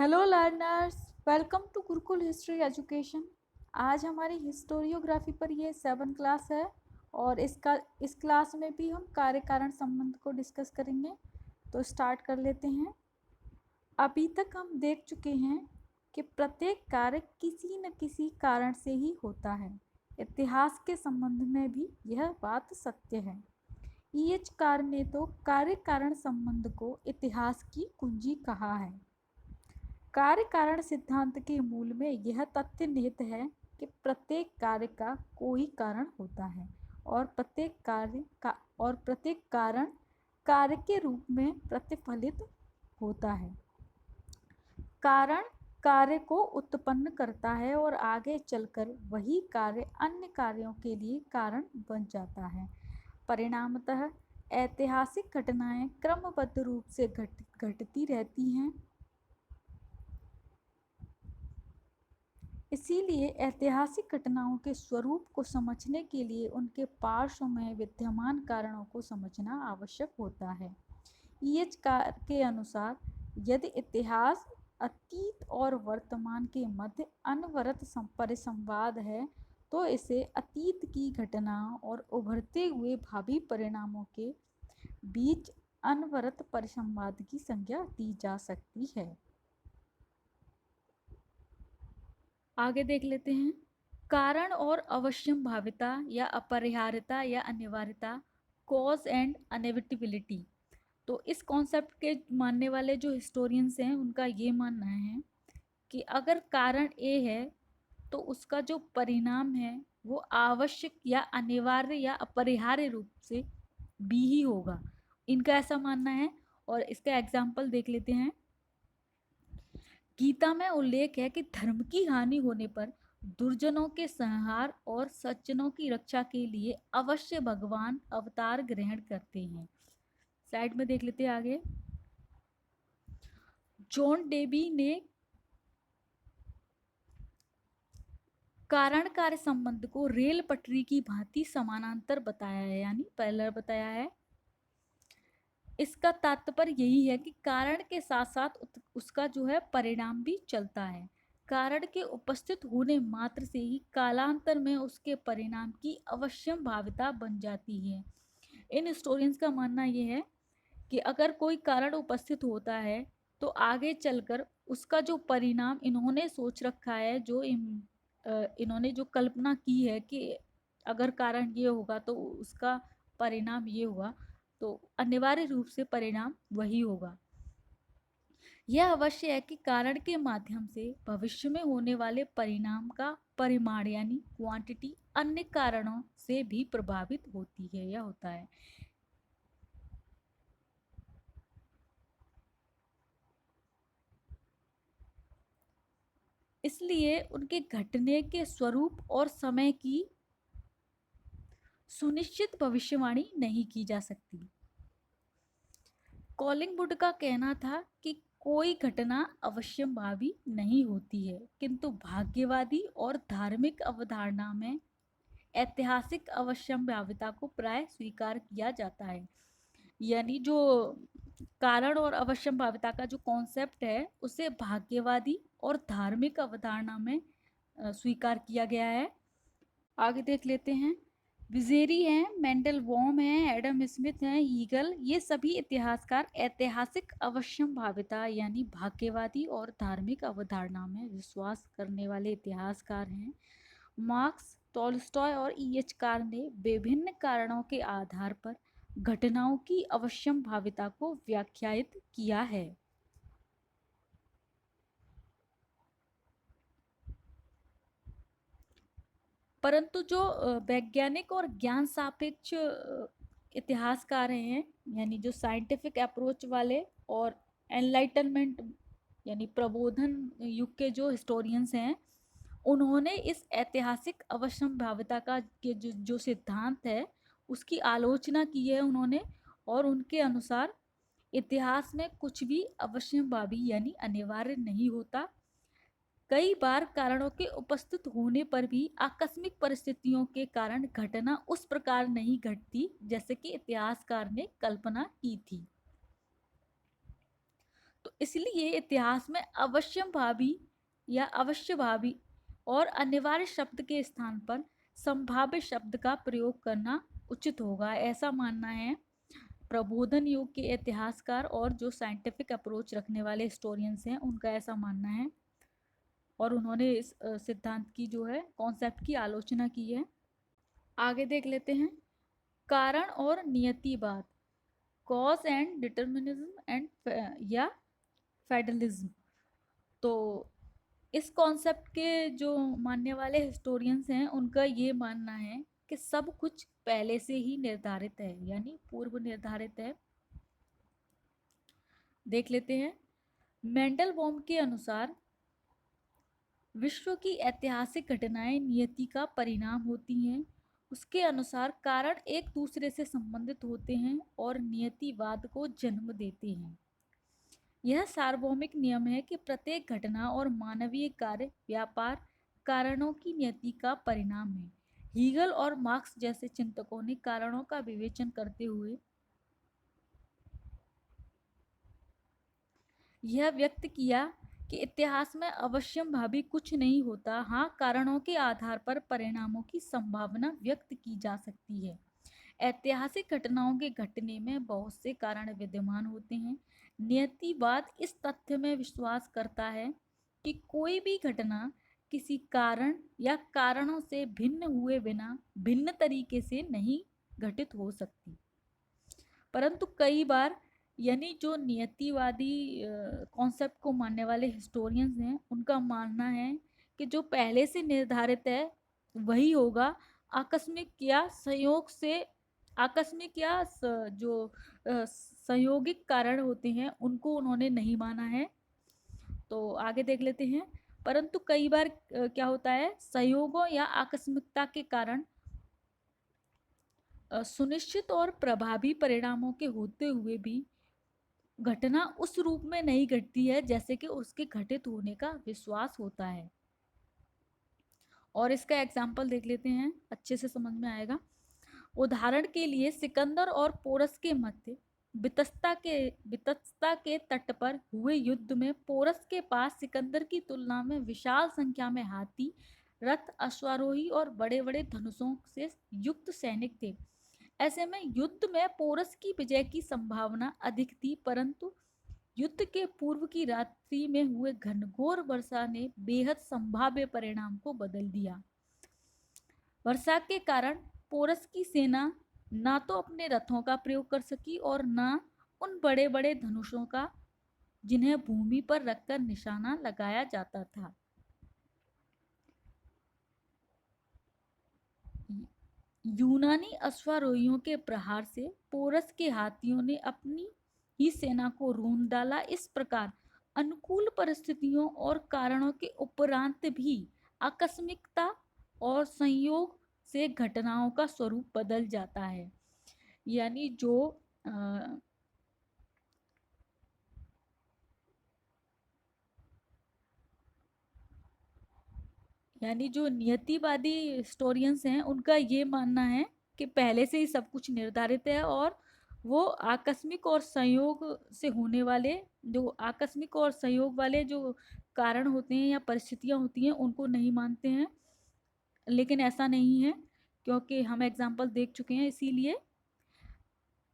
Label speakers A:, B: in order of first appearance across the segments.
A: Hello learners, welcome to Gurukul history education. आज हमारी historiography पर ये 7 क्लास है और इस क्लास में भी हम कार्य कारण संबंध को डिस्कस करेंगे। तो स्टार्ट कर लेते हैं। अभी तक हम देख चुके हैं कि प्रत्येक कार्य किसी न किसी कारण से ही होता है। इतिहास के संबंध में भी यह बात सत्य है। ईएच कार ने तो कार्य कारण संबंध को इतिहास की कुंजी कहा है। कार्य कारण सिद्धांत के मूल में यह तथ्य निहित है कि प्रत्येक कार्य का कोई कारण होता है और प्रत्येक कारण कार्य के रूप में प्रतिफलित होता है। कारण कार्य को उत्पन्न करता है और आगे चलकर वही कार्य अन्य कार्यों के लिए कारण बन जाता है। परिणामतः ऐतिहासिक घटनाएं क्रमबद्ध रूप से घटती रहती हैं। इसीलिए ऐतिहासिक घटनाओं के स्वरूप को समझने के लिए उनके पार्श्व में विद्यमान कारणों को समझना आवश्यक होता है। ईएच के अनुसार यदि इतिहास अतीत और वर्तमान के मध्य अनवरत परिसंवाद है तो इसे अतीत की घटनाओं और उभरते हुए भावी परिणामों के बीच अनवरत परिसंवाद की संज्ञा दी जा सकती है। आगे देख लेते हैं। कारण और अवश्यंभाविता या अपरिहार्यता या अनिवार्यता, कॉज एंड अनेविटेबिलिटी। तो इस कॉन्सेप्ट के मानने वाले जो हिस्टोरियंस हैं उनका ये मानना है कि अगर कारण ए है तो उसका जो परिणाम है वो आवश्यक या अनिवार्य या अपरिहार्य रूप से बी ही होगा। इनका ऐसा मानना है और इसका एग्जाम्पल देख लेते हैं। गीता में उल्लेख है कि धर्म की हानि होने पर दुर्जनों के संहार और सज्जनों की रक्षा के लिए अवश्य भगवान अवतार ग्रहण करते हैं। स्लाइड में देख लेते हैं आगे। जॉन डेबी ने कारण कार्य संबंध को रेल पटरी की भांति समानांतर बताया है, यानी पैरेलल बताया है। इसका तात्पर्य यही है कि कारण के साथ साथ उसका जो है परिणाम भी चलता है। कारण के उपस्थित होने मात्र से ही कालांतर में उसके परिणाम की अवश्यंभाविता बन जाती है। इन हिस्टोरियंस का मानना यह है कि अगर कोई कारण उपस्थित होता है तो आगे चलकर उसका जो परिणाम इन्होंने सोच रखा है, इन्होंने जो कल्पना की है कि अगर कारण ये होगा तो उसका परिणाम ये होगा, तो अनिवार्य रूप से परिणाम वही होगा। यह अवश्य है कि कारण के माध्यम से भविष्य में होने वाले परिणाम का परिमाण यानी क्वांटिटी अन्य कारणों से भी प्रभावित होती है या होता है। इसलिए उनके घटने के स्वरूप और समय की सुनिश्चित भविष्यवाणी नहीं की जा सकती। कॉलिंगवुड का कहना था कि कोई घटना अवश्यंभावी नहीं होती है, किंतु भाग्यवादी और धार्मिक अवधारणा में ऐतिहासिक अवश्यंभाविता को प्राय स्वीकार किया जाता है। यानी जो कारण और अवश्यंभाविता का जो कॉन्सेप्ट है उसे भाग्यवादी और धार्मिक अवधारणा में स्वीकार किया गया है। आगे देख लेते हैं। विजेरी हैं, मेंडल वॉम हैं, एडम स्मिथ हैं, ईगल, ये सभी इतिहासकार ऐतिहासिक अवश्यंभाविता यानी भाग्यवादी और धार्मिक अवधारणा में विश्वास करने वाले इतिहासकार हैं। मार्क्स, टॉलस्टॉय और ईएच कार ने विभिन्न कारणों के आधार पर घटनाओं की अवश्यंभाविता को व्याख्यायित किया है। परंतु जो वैज्ञानिक और ज्ञान सापेक्ष इतिहासकार हैं, यानी जो साइंटिफिक अप्रोच वाले और एनलाइटनमेंट यानी प्रबोधन युग के जो हिस्टोरियंस हैं, उन्होंने इस ऐतिहासिक अवश्यंभाविता का के जो सिद्धांत है उसकी आलोचना की है उन्होंने। और उनके अनुसार इतिहास में कुछ भी अवश्यंभावी यानी अनिवार्य नहीं होता। कई बार कारणों के उपस्थित होने पर भी आकस्मिक परिस्थितियों के कारण घटना उस प्रकार नहीं घटती जैसे कि इतिहासकार ने कल्पना की थी। तो इसलिए इतिहास में अवश्यंभावी या अवश्यभावी और अनिवार्य शब्द के स्थान पर संभाव्य शब्द का प्रयोग करना उचित होगा, ऐसा मानना है प्रबोधन युग के इतिहासकार और जो साइंटिफिक अप्रोच रखने वाले हिस्टोरियंस हैं उनका ऐसा मानना है। और उन्होंने इस सिद्धांत की जो है कॉन्सेप्ट की आलोचना की है। आगे देख लेते हैं कारण और नियतिवाद, कॉज एंड डिटर्मिनिज्म एंड या फेडरलिज्म। तो इस कॉन्सेप्ट के जो मानने वाले हिस्टोरियंस हैं उनका ये मानना है कि सब कुछ पहले से ही निर्धारित है, यानी पूर्व निर्धारित है। देख लेते हैं मेंडलबॉम के अनुसार विश्व की ऐतिहासिक घटनाएं नियति का परिणाम होती हैं। उसके अनुसार कारण एक दूसरे से संबंधित होते हैं और नियतिवाद को जन्म देते हैं। यह सार्वभौमिक नियम है कि प्रत्येक घटना और मानवीय कार्य व्यापार कारणों की नियति का परिणाम है। हीगल और मार्क्स जैसे चिंतकों ने कारणों का विवेचन करते हुए यह व्यक्त किया कि इतिहास में अवश्यंभावी कुछ नहीं होता। हाँ, कारणों के आधार पर परिणामों की संभावना व्यक्त की जा सकती है। ऐतिहासिक घटनाओं के घटने में बहुत से कारण विद्यमान होते हैं। नियतिवाद इस तथ्य में विश्वास करता है कि कोई भी घटना किसी कारण या कारणों से भिन्न हुए बिना भिन्न तरीके से नहीं घटित हो सकती। परंतु कई बार यानी जो नियतिवादी कॉन्सेप्ट को मानने वाले हिस्टोरियंस हैं उनका मानना है कि जो पहले से निर्धारित है वही होगा। आकस्मिक या संयोग से आकस्मिक या जो संयोगिक कारण होते हैं उनको उन्होंने नहीं माना है। तो आगे देख लेते हैं परंतु कई बार क्या होता है संयोगों या आकस्मिकता के कारण सुनिश्चित और प्रभावी परिणामों के होते हुए भी घटना उस रूप में नहीं घटती है जैसे कि उसके घटित होने का विश्वास होता है। और इसका एग्जाम्पल देख लेते हैं, अच्छे से समझ में आएगा। उदाहरण के लिए सिकंदर और पोरस के मध्य बितस्ता के तट पर हुए युद्ध में पोरस के पास सिकंदर की तुलना में विशाल संख्या में हाथी, रथ, अश्वारोही और बड़े बड़े धनुषों से युक्त सैनिक थे। ऐसे में युद्ध में पोरस की विजय की संभावना अधिक थी, परंतु युद्ध के पूर्व की रात्रि में हुए घनघोर वर्षा ने बेहद संभाव्य परिणाम को बदल दिया। वर्षा के कारण पोरस की सेना ना तो अपने रथों का प्रयोग कर सकी और ना उन बड़े बड़े धनुषों का जिन्हें भूमि पर रखकर निशाना लगाया जाता था। यूनानी अश्वारोहियों के प्रहार से पोरस के हाथियों ने अपनी ही सेना को रूंध डाला। इस प्रकार अनुकूल परिस्थितियों और कारणों के उपरांत भी आकस्मिकता और संयोग से घटनाओं का स्वरूप बदल जाता है। यानी जो नियतिवादी हिस्टोरियंस हैं उनका ये मानना है कि पहले से ही सब कुछ निर्धारित है और वो आकस्मिक और संयोग से होने वाले जो आकस्मिक और संयोग वाले जो कारण होते हैं या परिस्थितियां होती हैं उनको नहीं मानते हैं। लेकिन ऐसा नहीं है क्योंकि हम एग्जाम्पल देख चुके हैं। इसीलिए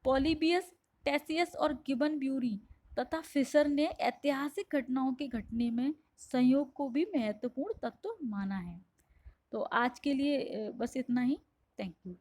A: पॉलीबियस, टेसियस और गिबन ब्यूरी तथा फिशर ने ऐतिहासिक घटनाओं के घटने में संयोग को भी महत्वपूर्ण तत्व माना है। तो आज के लिए बस इतना ही। Thank you.